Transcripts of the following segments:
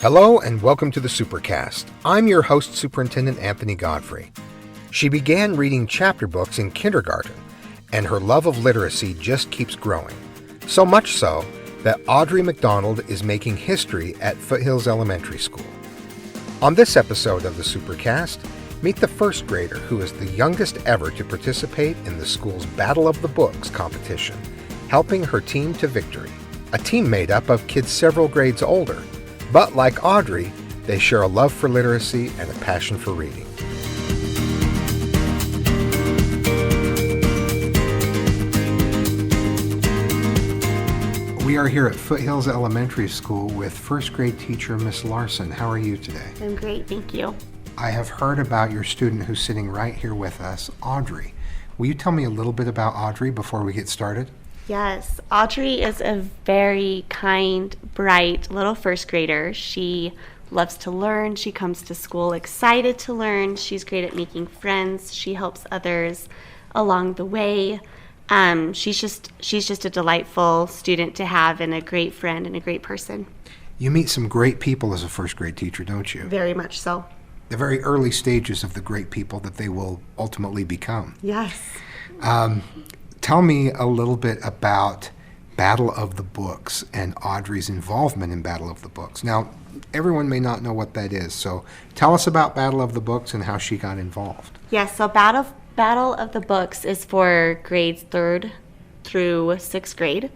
Hello and welcome to the Supercast. I'm your host, Superintendent Anthony Godfrey. She began reading chapter books in kindergarten, and her love of literacy just keeps growing. So much so that Audrey McDonald is making history at Foothills Elementary School. On this episode of the Supercast, meet the first grader who is the youngest ever to participate in the school's Battle of the Books competition, helping her team to victory. A team made up of kids several grades older. But like Audrey, they share a love for literacy and a passion for reading. We are here at Foothills Elementary School with first grade teacher Miss Larson. How are you today? I'm great, thank you. I have heard about your student who's sitting right here with us, Audrey. Will you tell me a little bit about Audrey before we get started? Yes, Audrey is a very kind, bright little first grader. She loves to learn. She comes to school excited to learn. She's great at making friends. She helps others along the way. She's just a delightful student to have and a great friend and a great person. You meet some great people as a first grade teacher, don't you? Very much so. The very early stages of the great people that they will ultimately become. Yes. Tell me a little bit about Battle of the Books and Audrey's involvement in Battle of the Books. Now, everyone may not know what that is, so tell us about Battle of the Books and how she got involved. Yes, so Battle of the Books is for grades 3rd through 6th grade.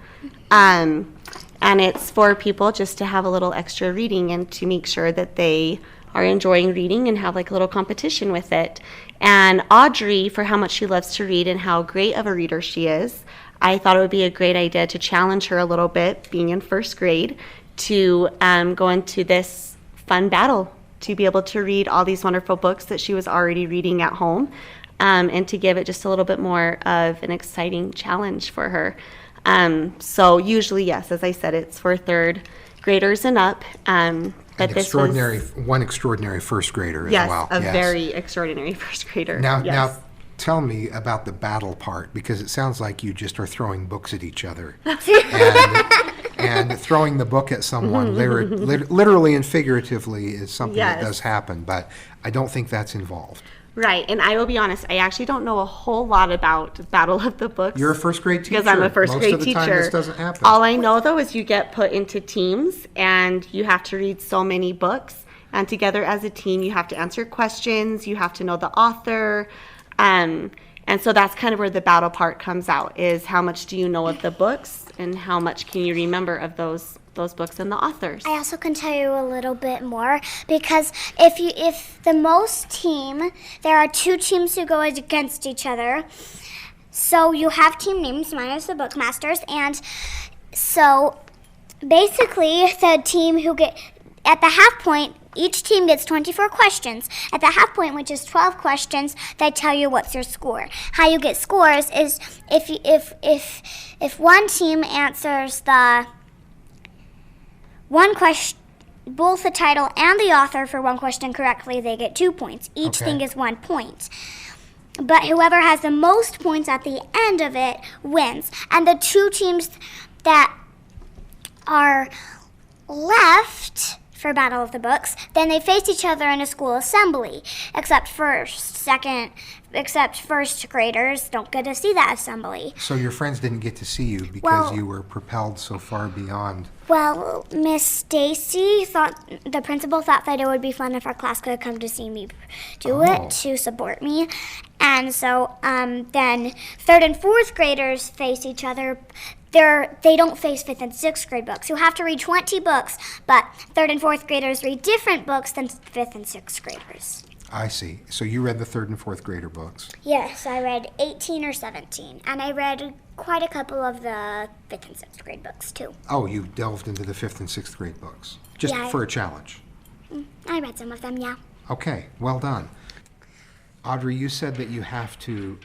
And it's for people just to have a little extra reading and to make sure that they are enjoying reading and have like a little competition with it. And Audrey, for how much she loves to read and how great of a reader she is, I thought it would be a great idea to challenge her a little bit, being in first grade, to go into this fun battle, to be able to read all these wonderful books that she was already reading at home, and to give it just a little bit more of an exciting challenge for her. So usually, yes, as I said, it's for 3rd graders and up. But one extraordinary first grader yes, as well. Yes, a very extraordinary first grader. Now, tell me about the battle part, because it sounds like you just are throwing books at each other. and throwing the book at someone, literally and figuratively, is something that does happen, but I don't think that's involved. Right, and I will be honest, I actually don't know a whole lot about Battle of the Books. You're a first grade teacher. Because I'm a first grade teacher. Most of the time this doesn't happen. All I know, though, is you get put into teams, and you have to read so many books, and together as a team, you have to answer questions, you have to know the author, and so that's kind of where the battle part comes out, is how much do you know of the books, and how much can you remember of those books and the authors. I also can tell you a little bit more, because if the most team, there are 2 teams who go against each other. So you have team names minus the bookmasters, and so basically the team who get at the half point, each team gets 24 questions. At the half point, which is 12 questions, they tell you what's your score. How you get scores is if one team answers the one question, both the title and the author for one question correctly, they get 2 points. Each thing is 1 point. But whoever has the most points at the end of it wins. And the 2 teams that are left for Battle of the Books, then they face each other in a school assembly, except first graders don't get to see that assembly. So your friends didn't get to see you because you were propelled so far beyond. Well, Miss Stacy the principal thought that it would be fun if our class could come to see me do it, to support me. And so then 3rd and 4th graders face each other. They don't face 5th and 6th grade books. You have to read 20 books, but 3rd and 4th graders read different books than 5th and 6th graders. I see. So you read the 3rd and 4th grader books? Yes, I read 18 or 17, and I read quite a couple of the 5th and 6th grade books, too. Oh, you delved into the 5th and 6th grade books, just for a challenge? I read some of them, yeah. Okay, well done. Audrey, you said that you have to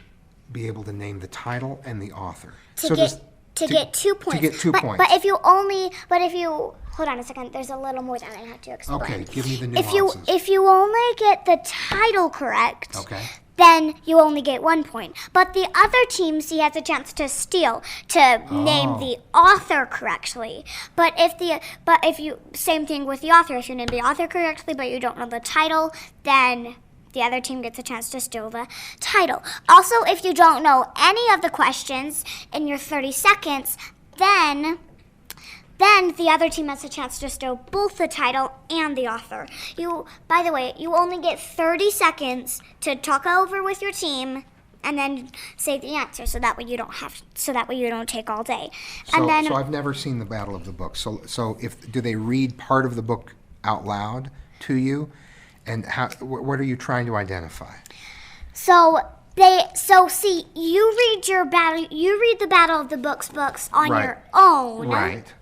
be able to name the title and the author. to get 2 points. To get 2 points. But if you hold on a second, there's a little more that I have to explain. Okay, give me the nuances. If you only get the title correct, okay. then you only get 1 point. But the other team, he has a chance to steal, to name the author correctly. But if you same thing with the author, if you name the author correctly but you don't know the title, then the other team gets a chance to steal the title. Also, if you don't know any of the questions in your 30 seconds, then the other team has a chance to steal both the title and the author. By the way, you only get 30 seconds to talk over with your team and then say the answer, so that way you don't take all day. So I've never seen the Battle of the Books. So do they read part of the book out loud to you, and what are you trying to identify? You read the Battle of the Books on your own. Right.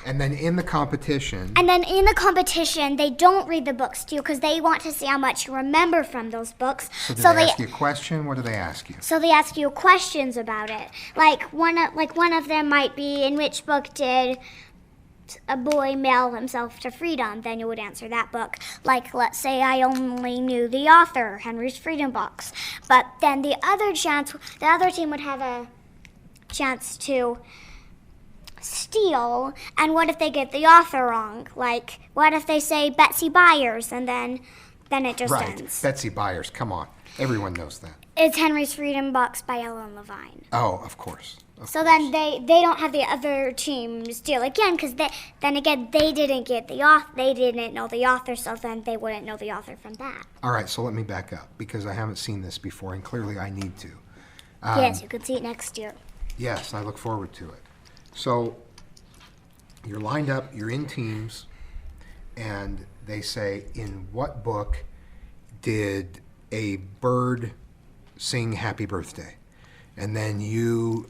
And then in the competition, they don't read the books to you because they want to see how much you remember from those books. So do they ask you a question? What do they ask you? So they ask you questions about it. Like one of them might be, in which book did a boy mail himself to freedom? Then you would answer that book. Like, let's say I only knew the author, Henry's Freedom Books. But then the other team would have a chance to steal, and what if they get the author wrong? Like, what if they say Betsy Byers, and then it just ends. Betsy Byers, come on. Everyone knows that. It's Henry's Freedom Books by Ellen Levine. Oh, of course. Then they don't have the other team steal again, because they didn't get the author. They didn't know the author, so then they wouldn't know the author from that. All right, so let me back up, because I haven't seen this before, and clearly I need to. Yes, you can see it next year. Yes, I look forward to it. So you're lined up, you're in teams, and they say, in what book did a bird sing Happy Birthday? And then you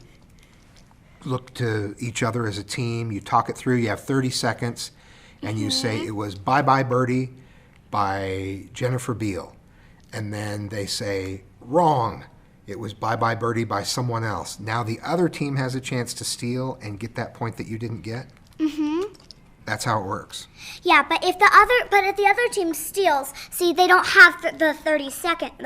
look to each other as a team, you talk it through, you have 30 seconds, and you say it was Bye Bye Birdie by Jennifer Beal. And then they say, wrong. It was Bye Bye Birdie by someone else. Now the other team has a chance to steal and get that point that you didn't get? Mm-hmm. That's how it works. Yeah, but if the other team steals, see, they don't have the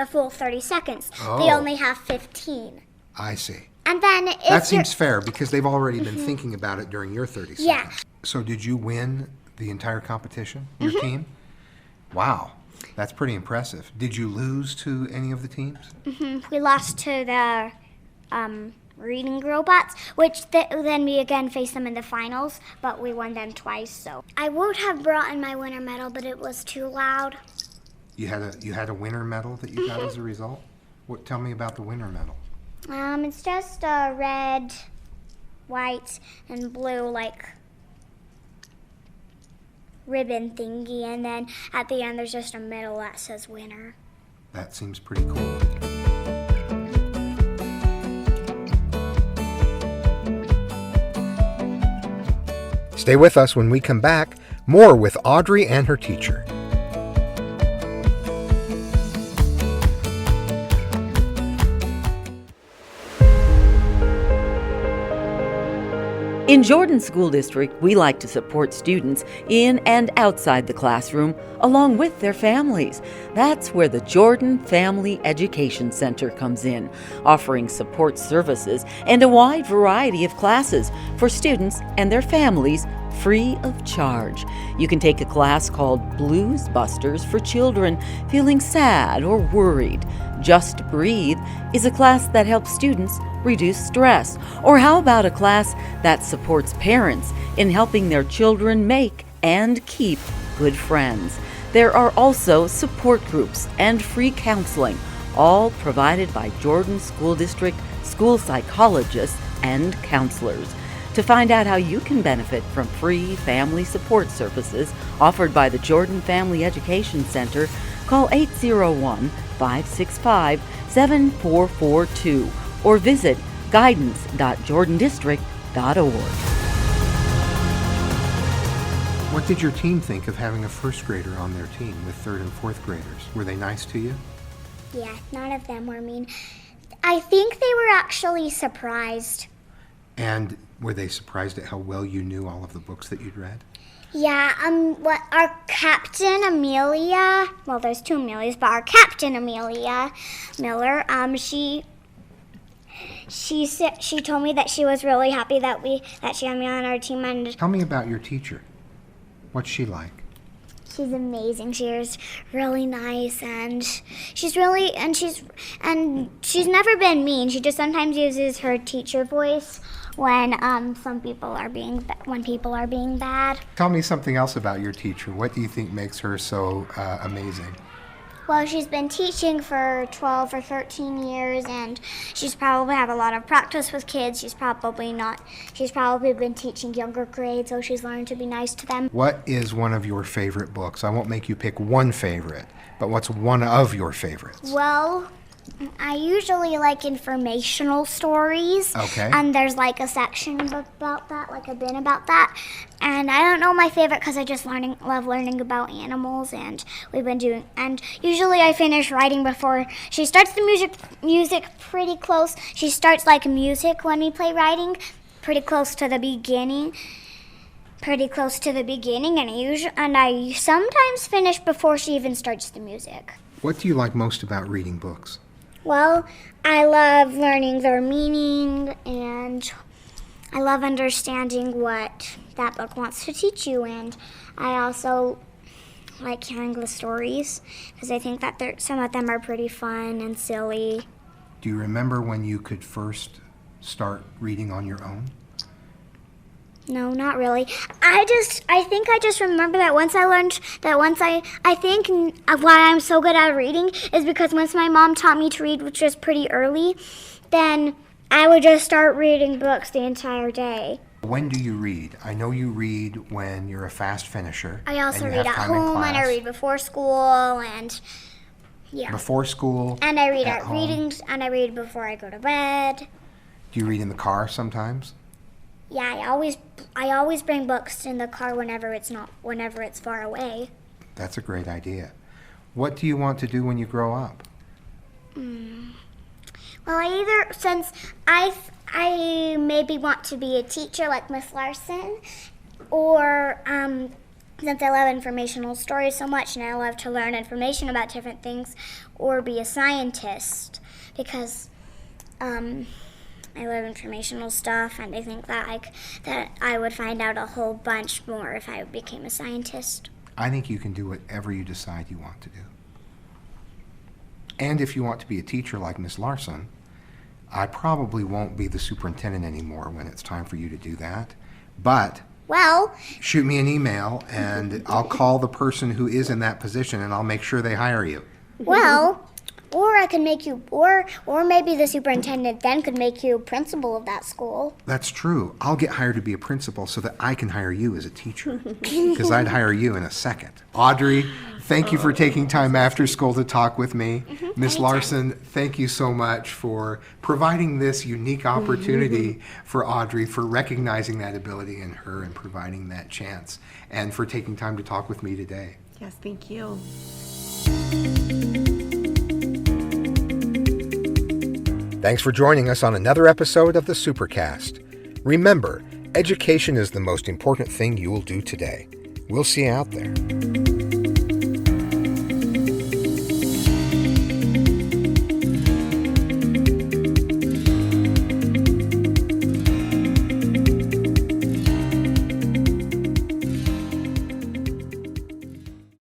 full 30 seconds. Oh. They only have 15. I see. And then that seems fair, because they've already been thinking about it during your 30 seconds. Yeah. So did you win the entire competition, your team? Wow. That's pretty impressive. Did you lose to any of the teams? Mm-hmm. We lost to the reading robots, which then we again faced them in the finals, but we won them twice. So I would have brought in my winter medal, but it was too loud. You had a winter medal that you got as a result? Tell me about the winter medal. It's just a red, white, and blue ribbon thingy, and then at the end there's just a medal that says winner. That seems pretty cool. Stay with us when we come back. More with Audrey and her teacher. In Jordan School District, we like to support students in and outside the classroom, along with their families. That's where the Jordan Family Education Center comes in, offering support services and a wide variety of classes for students and their families, free of charge. You can take a class called Blues Busters for children feeling sad or worried. Just Breathe is a class that helps students reduce stress. Or how about a class that supports parents in helping their children make and keep good friends? There are also support groups and free counseling, all provided by Jordan School District school psychologists and counselors. To find out how you can benefit from free family support services offered by the Jordan Family Education Center, call 801-565-7442 or visit guidance.jordandistrict.org. What did your team think of having a first grader on their team with third and fourth graders? Were they nice to you? Yeah, none of them were mean. I think they were actually surprised. And Were they surprised at how well you knew all of the books that you'd read? Yeah, what our captain Amelia, well, there's two Amelias, but our captain Amelia Miller, she told me that she was really happy that she had me on our team. And Tell me about your teacher. What's she like? she's amazing. She's really nice, and she's never been mean. She just sometimes uses her teacher voice when people are being bad. Tell me something else about your teacher. What do you think makes her so amazing? Well, she's been teaching for 12 or 13 years, and she's probably have a lot of practice with kids. She's probably been teaching younger grades, so she's learned to be nice to them. What is one of your favorite books? I won't make you pick one favorite, but what's one of your favorites? Well, I usually like informational stories. Okay. And there's like a section about that, like a bin about that. And I don't know my favorite because I just love learning about animals, and and usually I finish writing before she starts the music pretty close. She starts like music when we play writing, pretty close to the beginning. And I sometimes finish before she even starts the music. What do you like most about reading books? Well, I love learning their meaning, and I love understanding what that book wants to teach you. And I also like hearing the stories because I think that some of them are pretty fun and silly. Do you remember when you could first start reading on your own? No, not really. I think I just remember that I think why I'm so good at reading is because once my mom taught me to read, which was pretty early, then I would just start reading books the entire day. When do you read? I know you read when you're a fast finisher. I also and you read have at time in home, and I class. read before school, and yeah. Before school? And I read at at home. readings, and I read before I go to bed. Do you read in the car sometimes? Yeah, I always bring books in the car whenever it's far away. That's a great idea. What do you want to do when you grow up? Well, since I maybe want to be a teacher like Miss Larson, or since I love informational stories so much and I love to learn information about different things, or be a scientist because I love informational stuff, and I think that I would find out a whole bunch more if I became a scientist. I think you can do whatever you decide you want to do. And if you want to be a teacher like Miss Larson, I probably won't be the superintendent anymore when it's time for you to do that. But Well, shoot me an email, and I'll call the person who is in that position, and I'll make sure they hire you. or I can make you, or maybe the superintendent then could make you principal of that school. That's true. I'll get hired to be a principal so that I can hire you as a teacher, because I'd hire you in a second. Audrey, thank you for taking time after school to talk with me. Miss Larson, thank you so much for providing this unique opportunity for Audrey, for recognizing that ability in her and providing that chance, and for taking time to talk with me today. Yes, thank you. Thanks for joining us on another episode of the Supercast. Remember, education is the most important thing you will do today. We'll see you out there.